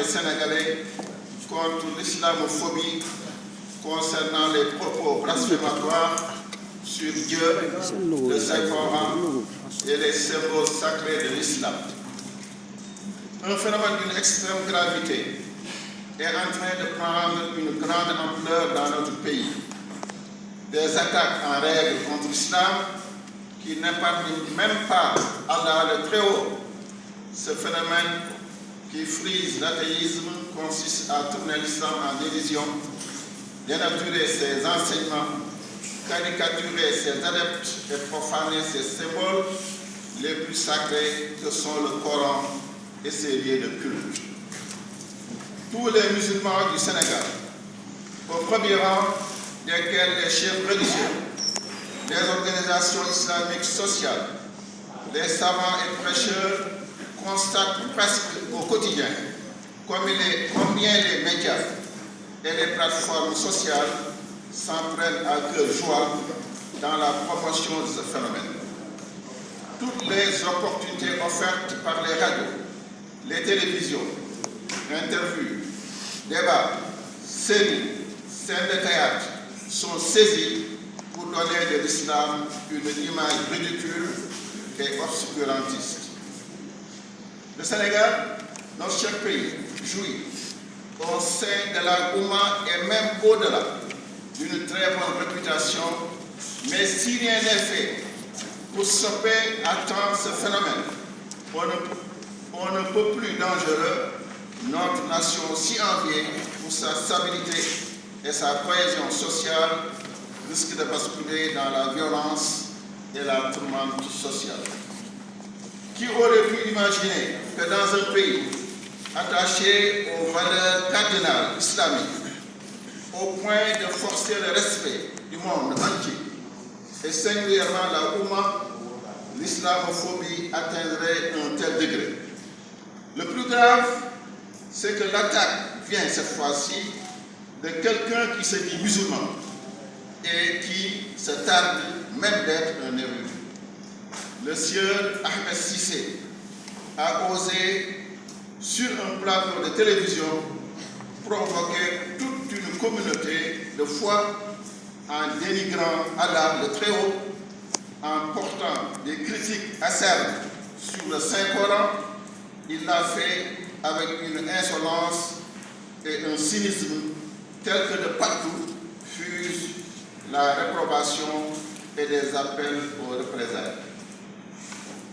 Sénégalais contre l'islamophobie concernant les propos blasphématoires sur Dieu, le Saint-Coran et les symboles sacrés de l'islam. Un phénomène d'une extrême gravité est en train de prendre une grande ampleur dans notre pays. Des attaques en règle contre l'islam qui n'épargnent même pas Allah le Très-Haut. Ce phénomène qui frise l'athéisme consiste à tourner l'islam en dérision, dénaturer ses enseignements, caricaturer ses adeptes et profaner ses symboles les plus sacrés que sont le Coran et ses lieux de culte. Tous les musulmans du Sénégal, au premier rang desquels les chefs religieux, les organisations islamiques sociales, les savants et prêcheurs constatent presque au quotidien combien les médias et les plateformes sociales s'en prennent à cœur joie dans la promotion de ce phénomène. Toutes les opportunités offertes par les radios, les télévisions, interviews, débats, séries, scènes de théâtre sont saisies pour donner de l'islam une image ridicule et obscurantiste. Le Sénégal, notre cher pays, jouit au sein de la Oumma et même au-delà d'une très bonne réputation, mais si rien n'est fait pour stopper à temps ce phénomène, on ne peut plus dangereux, notre nation si enviée pour sa stabilité et sa cohésion sociale risque de basculer dans la violence et la tourmente sociale. Qui aurait pu imaginer que dans un pays attaché aux valeurs cardinales islamiques, au point de forcer le respect du monde entier, et singulièrement la Oumma, l'islamophobie atteindrait un tel degré. Le plus grave, c'est que l'attaque vient cette fois-ci de quelqu'un qui se dit musulman et qui se targue même d'être un érudit. Le sieur Ahmed Cissé a osé, sur un plateau de télévision, provoquer toute une communauté de foi en dénigrant Allah le Très-Haut, en portant des critiques acerbes sur le Saint-Coran. Il l'a fait avec une insolence et un cynisme tel que de partout fusent la réprobation et des appels aux représailles.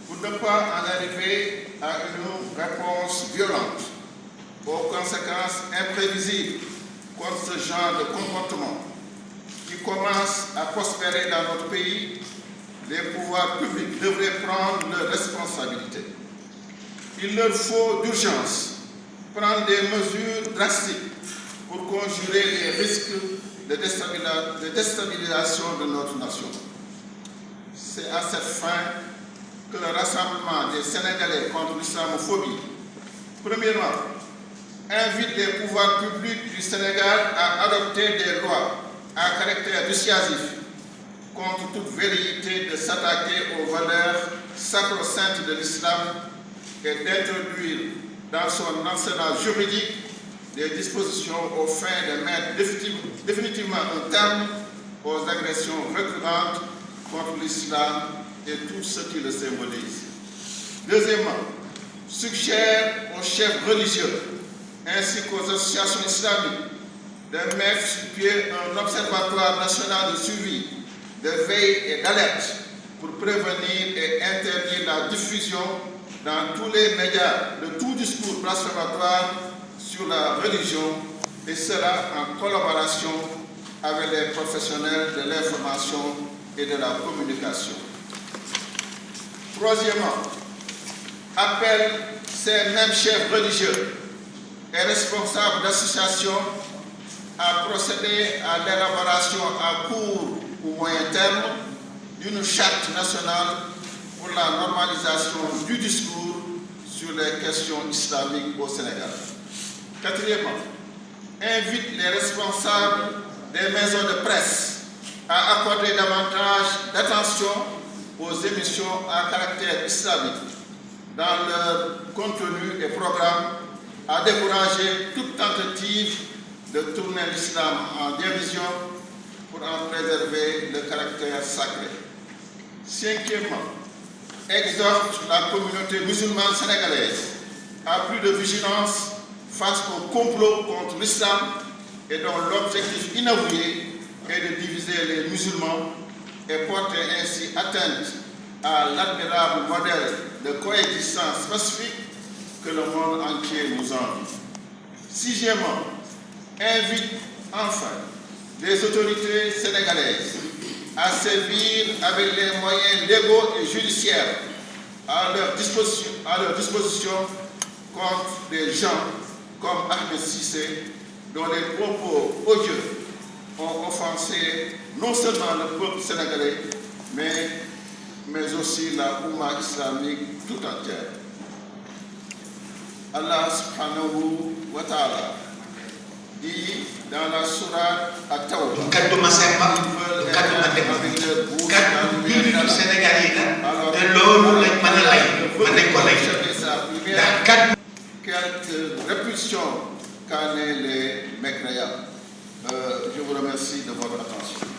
Pour ne pas en arriver à une réponse violente, aux conséquences imprévisibles contre ce genre de comportement qui commence à prospérer dans notre pays, les pouvoirs publics devraient prendre leurs responsabilités. Il leur faut d'urgence prendre des mesures drastiques pour conjurer les risques de déstabilisation de notre nation. C'est à cette fin que le rassemblement des Sénégalais contre l'islamophobie, premièrement, invite les pouvoirs publics du Sénégal à adopter des lois à caractère dissuasif contre toute velléité de s'attaquer aux valeurs sacro-saintes de l'islam et d'introduire dans son arsenal juridique des dispositions aux fins de mettre définitivement un terme aux agressions récurrentes contre l'islam et tout ce qui le symbolise. Deuxièmement, suggère aux chefs religieux ainsi qu'aux associations islamiques de mettre sur pied un observatoire national de suivi, de veille et d'alerte pour prévenir et interdire la diffusion dans tous les médias de tout discours blasphématoire sur la religion, et cela en collaboration avec les professionnels de l'information et de la communication. Troisièmement, appelle ces mêmes chefs religieux et responsables d'associations à procéder à l'élaboration à court ou moyen terme d'une charte nationale pour la normalisation du discours sur les questions islamiques au Sénégal. Quatrièmement, invite les responsables des maisons de presse à accorder davantage d'attention aux émissions à caractère islamique dans leur contenu et programme a découragé toute tentative de tourner l'islam en dérision pour en préserver le caractère sacré. Cinquièmement, exhorte la communauté musulmane sénégalaise à plus de vigilance face au complot contre l'islam et dont l'objectif inavoué est de diviser les musulmans et porter ainsi atteinte à l'admirable modèle de coexistence pacifique que le monde entier nous envie. Sixièmement, invite enfin les autorités sénégalaises à servir avec les moyens légaux et judiciaires à leur disposition contre des gens comme Ahmed Cissé, dont les propos odieux ont offensé non seulement le peuple sénégalais, mais aussi la Oumma islamique tout entière. Allah subhanahu wa ta'ala dit dans la sourate At-Tawba, quelques répulsions qu'en est les mécréants. Je vous remercie de votre attention.